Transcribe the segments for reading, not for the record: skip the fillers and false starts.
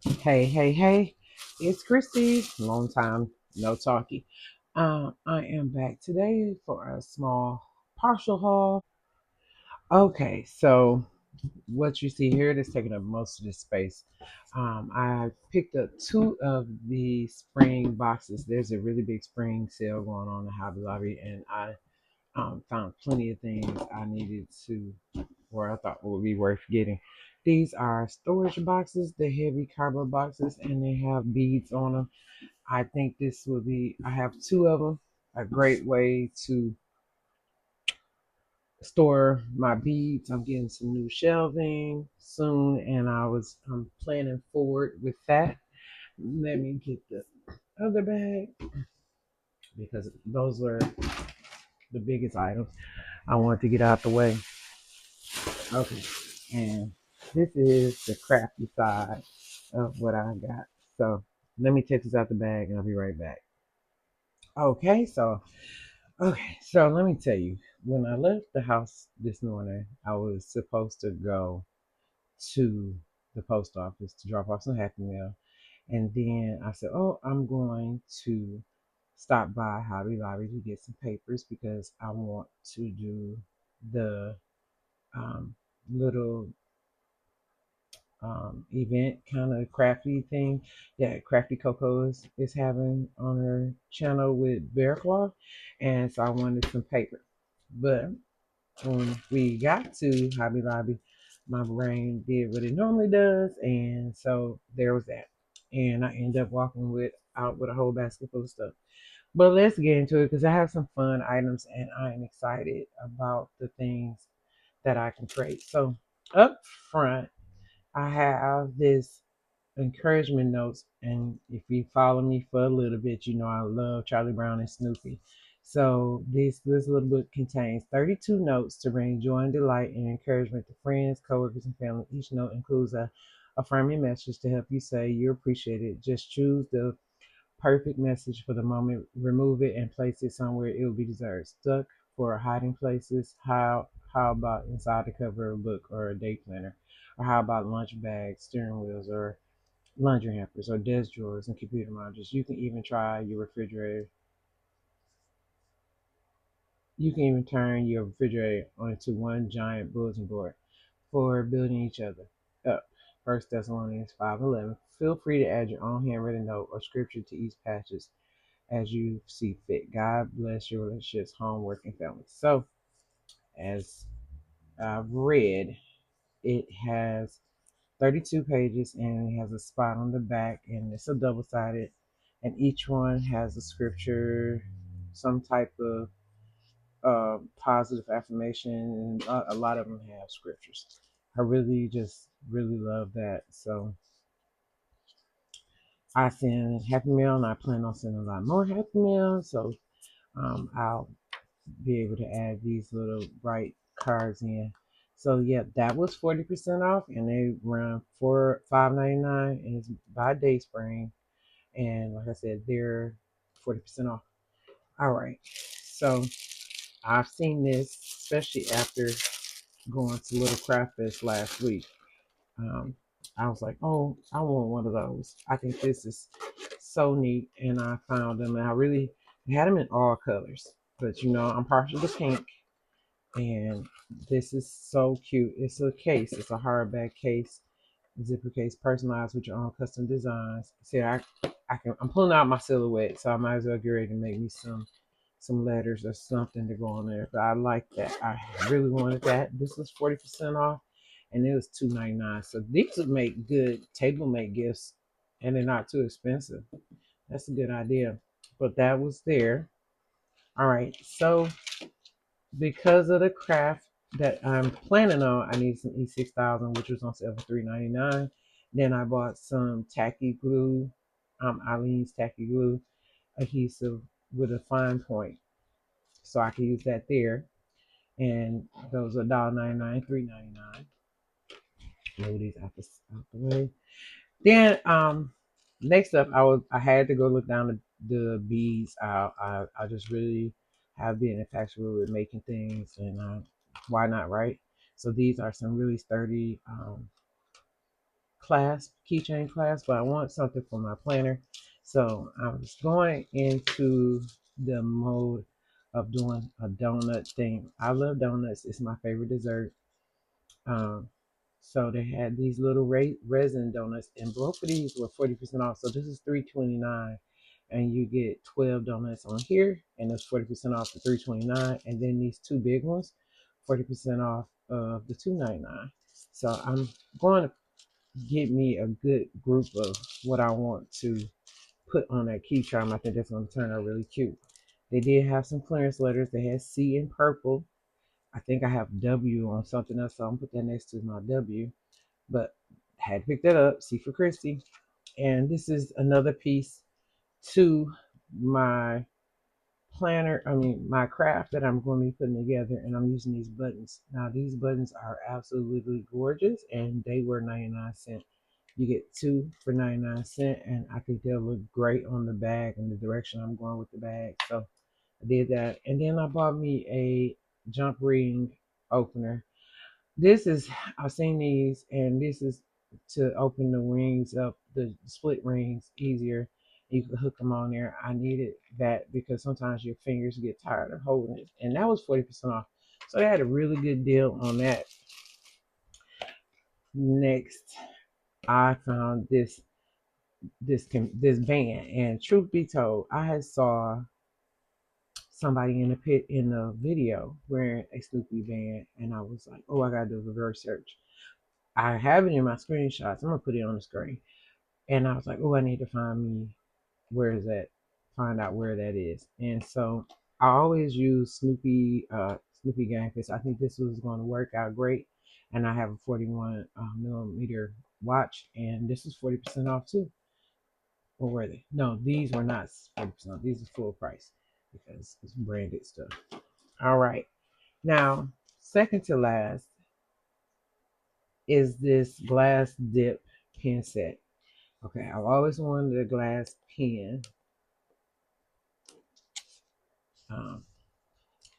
Hey, hey, hey, it's Christy. Long time no talkie. I am back today for a small partial haul. Okay, so what you see here is taking up most of this space. I picked up two of the spring boxes. There's a really big spring sale going on in Hobby Lobby, and I found plenty of things I needed to, or I thought would be worth getting. These are storage boxes, the heavy cardboard boxes, and they have beads on them. I think this will be, I have two of them, a great way to store my beads. I'm getting some new shelving soon, and I'm planning forward with that. Let me get the other bag because those were the biggest items I wanted to get out the way. Okay, and this is the crafty side of what I got. So let me take this out the bag and I'll be right back. Okay, so let me tell you, when I left the house this morning, I was supposed to go to the post office to drop off some Happy Mail. And then I said, oh, I'm going to stop by Hobby Lobby to get some papers because I want to do the um, little event kind of crafty thing that Crafty Coco is having on her channel with Bear Claw. And so I wanted some paper. But when we got to Hobby Lobby, my brain did what it normally does. And so there was that. And I ended up walking with out with a whole basket full of stuff. But let's get into it because I have some fun items and I am excited about the things that I can create. So up front, I have this encouragement notes, and if you follow me for a little bit, you know I love Charlie Brown and Snoopy. So this little book contains 32 notes to bring joy and delight and encouragement to friends, coworkers, and family. Each note includes a affirming message to help you say you're appreciated. Just choose the perfect message for the moment, remove it, and place it somewhere it will be deserved. Stuck for hiding places? How about inside the cover of a book or a day planner? Or how about lunch bags, steering wheels, or laundry hampers, or desk drawers and computer monitors? You can even try your refrigerator. You can even turn your refrigerator into one giant bulletin board for building each other up. First Thessalonians 5:11. Feel free to add your own handwritten note or scripture to each passage as you see fit. God bless your relationships, home, work, and family. So, as I've read, it has 32 pages and it has a spot on the back, and it's a double sided, and each one has a scripture, some type of positive affirmation, and a lot of them have scriptures. I really just really love that. So I send Happy Mail, and I plan on sending a lot more Happy Mail. So I'll be able to add these little bright cards in. So yeah, that was 40% off, and they run for $5.99, and it's by Dayspring. And like I said, they're 40% off. All right, so I've seen this, especially after going to Little Craft Fest last week. Um, I was like, oh, I want one of those. I think this is so neat, and I found them, and I really had them in all colors. But you know, I'm partial to pink, and this is so cute. It's a case. It's a hardback case, zipper case, personalized with your own custom designs. See, I'm pulling out my silhouette, so I might as well get ready to make me some letters or something to go on there. But I like that. I really wanted that. This was 40% off, and it was $2.99. So these would make good table mate gifts, and they're not too expensive. That's a good idea. But that was there. All right. So because of the craft that I'm planning on, I need some E6000, which was on sale for $3.99. Then I bought some tacky glue, Eileen's tacky glue adhesive with a fine point, so I can use that there. And those are $1.99, $3.99. Move these out the way. Then next up, I had to go look down the beads. I just really have been infatuated with making things, and why not, right? So these are some really sturdy clasp, keychain clasp, but I want something for my planner. So I was going into the mode of doing a donut thing. I love donuts. It's my favorite dessert. Um, so they had these little resin donuts, and both of these were 40% off. So this is $3.29, and you get 12 donuts on here, and it's 40% off the $3.29. And then these two big ones, 40% off of the $2.99. So I'm going to get me a good group of what I want to put on that key charm. I think that's going to turn out really cute. They did have some clearance letters. They had C in purple. I think I have W on something else, so I'm gonna put that next to my W. But I had to pick that up. C for Christy. And this is another piece to my planner. I mean, my craft that I'm going to be putting together, and I'm using these buttons. Now, these buttons are absolutely gorgeous, and they were 99¢. You get two for 99¢, and I think they'll look great on the bag and the direction I'm going with the bag. So I did that, and then I bought me a jump ring opener. This is, I've seen these, and this is to open the rings up, the split rings easier. You can hook them on there. I needed that because sometimes your fingers get tired of holding it, and that was 40% off. So they had a really good deal on that. Next, I found this band, and truth be told, I had saw somebody in the pit in the video wearing a Snoopy band, and I was like, oh, I gotta do a reverse search. I have it in my screenshots. I'm gonna put it on the screen. And I was like, oh, I need to find me where is that, find out where that is. And so I always use Snoopy gang because I think this was going to work out great. And I have a 41 millimeter watch, and this is 40% off too. Or were they? No, these were not 40% off. These are full price because it's branded stuff. All right. Now, second to last is this glass dip pen set. Okay, I've always wanted a glass pen um,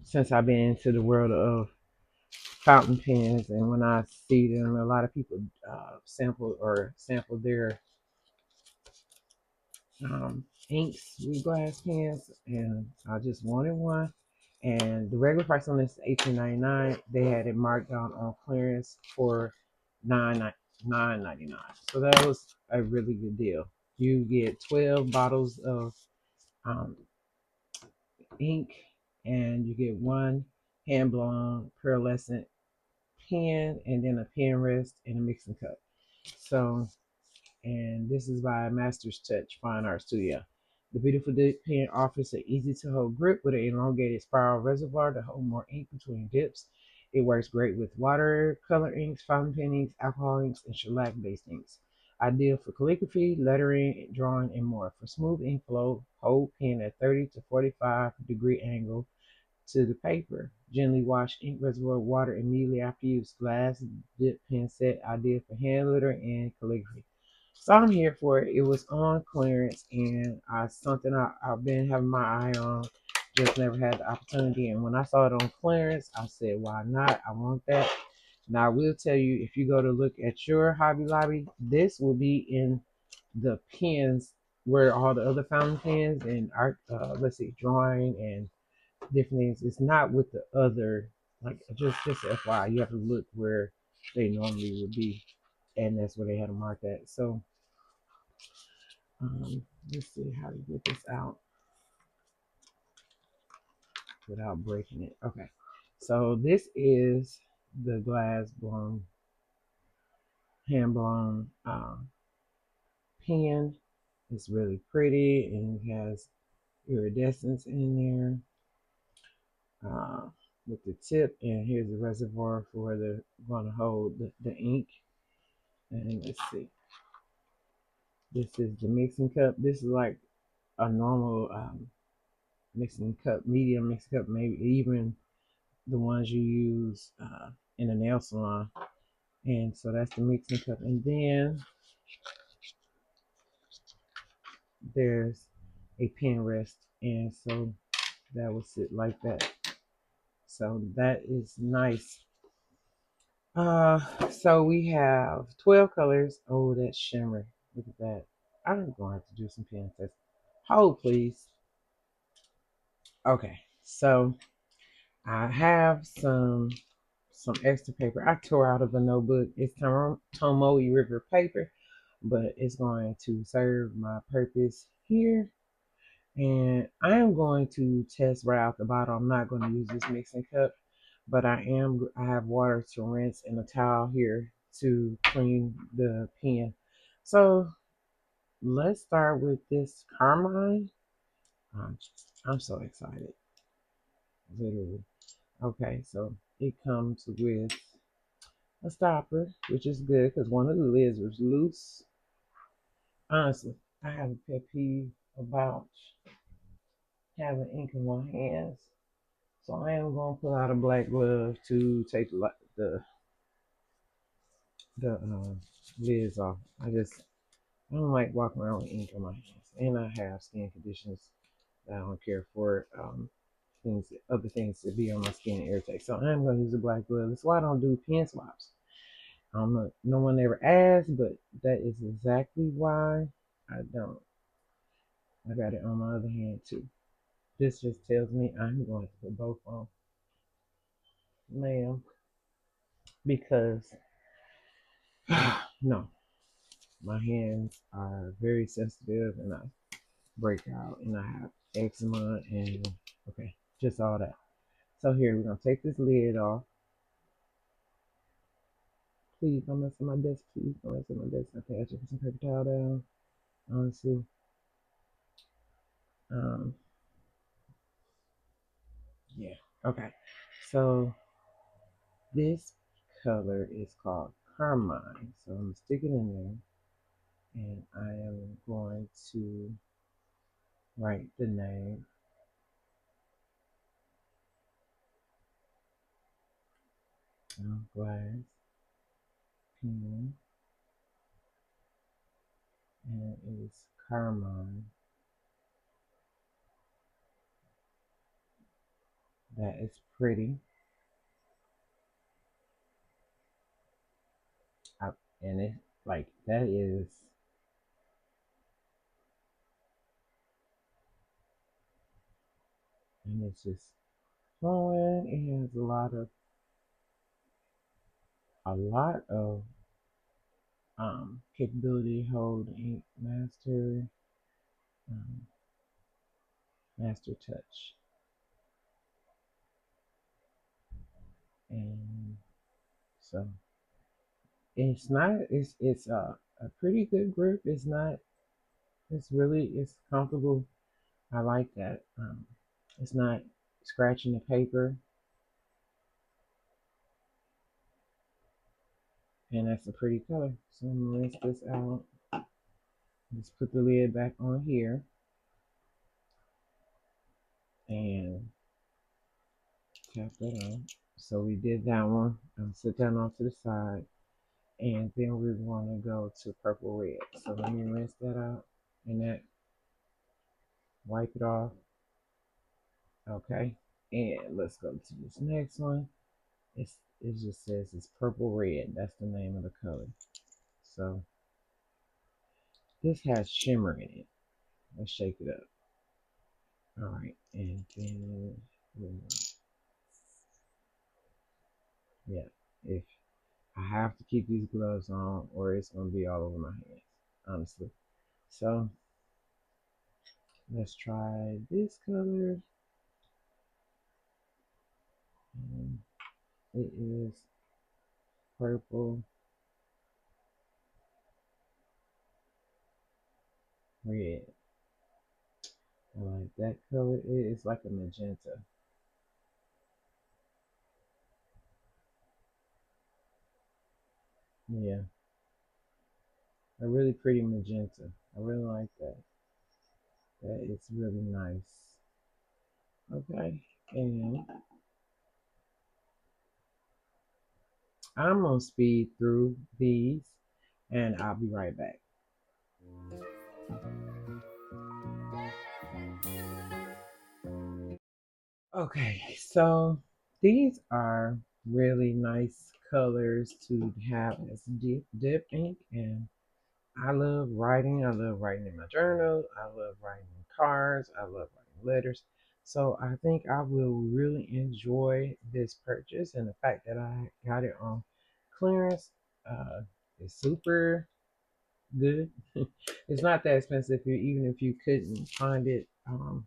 since I've been into the world of fountain pens, and when I see them, a lot of people sample their inks with glass pens, and I just wanted one. And the regular price on this is $18.99. They had it marked down on clearance for $9.99. So that was a really good deal. You get 12 bottles of um, ink, and you get one hand blown pearlescent pen, and then a pen rest and a mixing cup. So, and this is by Master's Touch Fine Art Studio. The beautiful dip pen offers an easy to hold grip with an elongated spiral reservoir to hold more ink between dips. It works great with watercolor inks, fountain pen inks, alcohol inks, and shellac based inks. Ideal for calligraphy, lettering, drawing, and more. For smooth ink flow, hold pen at 30 to 45-degree angle to the paper. Gently wash ink reservoir with water immediately after use. Glass dip pen set ideal for hand lettering and calligraphy. So I'm here for it. It was on clearance, and I've been having my eye on. Just never had the opportunity. And when I saw it on clearance, I said, why not? I want that. Now I will tell you, if you go to look at your Hobby Lobby, this will be in the pens where all the other fountain pens and art, let's see, drawing and different things. It's not with the other, like just FYI, you have to look where they normally would be, and that's where they had to mark that. So let's see how to get this out without breaking it. Okay, so this is the glass blown, hand blown pen. It's really pretty, and it has iridescence in there with the tip. And here's the reservoir for where they're going to hold the ink. And let's see, this is the mixing cup. This is like a normal mixing cup, medium mixing cup, maybe even the ones you use in a nail salon. And so that's the mixing cup. And then there's a pen rest. And so that will sit like that. So that is nice. So we have 12 colors. Oh, that shimmer. Look at that. I'm going to have to do some pen tests. Hold, please. Okay, so I have some extra paper I tore out of a notebook. It's Tomoe River paper, but it's going to serve my purpose here. And I am going to test right out the bottle. I'm not going to use this mixing cup, but I have water to rinse and a towel here to clean the pen. So let's start with this Carmine. I'm, I'm so excited, literally. Okay, so it comes with a stopper, which is good because one of the lids was loose. Honestly, I have a pet peeve about having ink in my hands. So I am going to pull out a black glove to take the lids off. I don't like walking around with ink on my hands, and I have skin conditions that I don't care for. Other things to be on my skin and irritate. So I'm going to use a black glove. That's why I don't do pen swaps. I don't know. No one ever asked, but that is exactly why I don't. I got it on my other hand too. This just tells me I'm going to put both on, ma'am, because no, my hands are very sensitive and I break out and I have eczema and okay, just all that. So here we're gonna take this lid off. Please don't mess with my desk. Please don't mess with my desk. Okay, I should put some paper towel down. Honestly, um, yeah. Okay, so this color is called Carmine. So I'm gonna stick it in there, and I am going to write the name of glass pen, and it's Carmine. That is pretty. I, and it like that is, and it's just flowing. It has a lot of capability. Hold ink master, um, master touch, and so it's not. It's a pretty good grip. It's not. It's comfortable. I like that. It's not scratching the paper, and that's a pretty color. So I'm gonna rinse this out. Just put the lid back on here, and tap that on. So we did that one. Sit that off to the side. And then we're going to go to purple red. So let me rinse that out and that wipe it off. Okay. And let's go to this next one. It just says it's purple red. That's the name of the color. So this has shimmer in it. Let's shake it up. All right. And then yeah, if I have to keep these gloves on or it's gonna be all over my hands, honestly. So let's try this color. And it is purple red. I like that color. It is like a magenta. Yeah, a really pretty magenta. I really like that. That is really nice. Okay, and I'm gonna speed through these, and I'll be right back. Okay, so these are really nice colors to have as dip ink. And I love writing. I love writing in my journal. I love writing in cards. I love writing letters. So I think I will really enjoy this purchase, and the fact that I got it on clearance uh, is super good. It's not that expensive, even if you couldn't find it on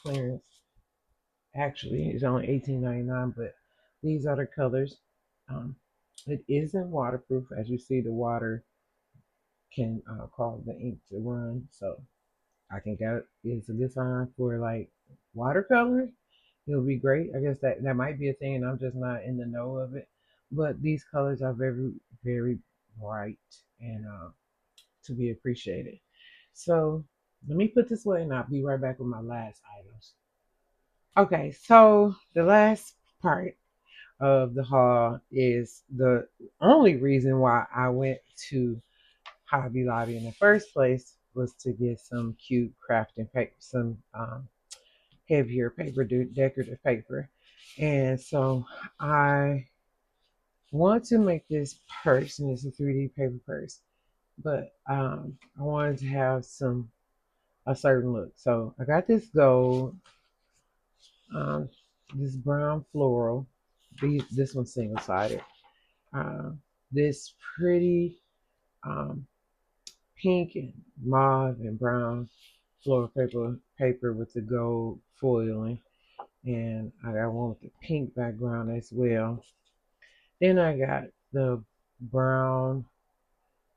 clearance. Actually, it's only $18.99, but these are the colors. Um, it isn't waterproof, as you see. The water can cause the ink to run, so I think that is a good sign for like watercolor. It'll be great. I guess that might be a thing, and I'm just not in the know of it. But these colors are very, very bright and to be appreciated. So let me put this away, and I'll be right back with my last items. Okay, so the last part of the haul is the only reason why I went to Hobby Lobby in the first place was to get some cute crafting paper, some heavier paper, decorative paper. And so I want to make this purse, and it's a 3D paper purse, but I wanted to have a certain look. So I got this gold, um, this brown floral. This one's single sided. Uh, this pretty um, pink and mauve and brown floral paper with the gold foiling, and I got one with the pink background as well. Then I got the brown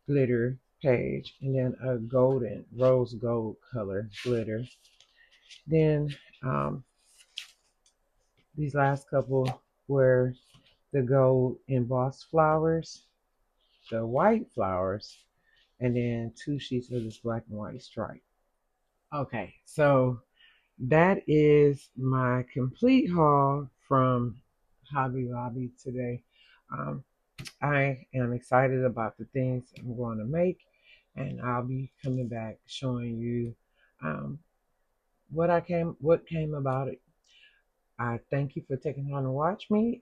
glitter page, and then a golden rose gold color glitter. Then um, these last couple were the gold embossed flowers, the white flowers, and then two sheets of this black and white stripe. Okay, so that is my complete haul from Hobby Lobby today. Um, I am excited about the things I'm going to make, and I'll be coming back showing you um, what came about it. I thank you for taking time to watch me.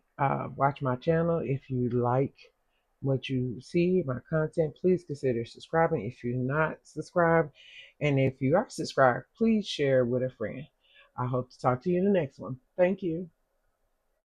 Watch my channel. If you like what you see, my content, please consider subscribing if you're not subscribed. And if you are subscribed, please share with a friend. I hope to talk to you in the next one. Thank you.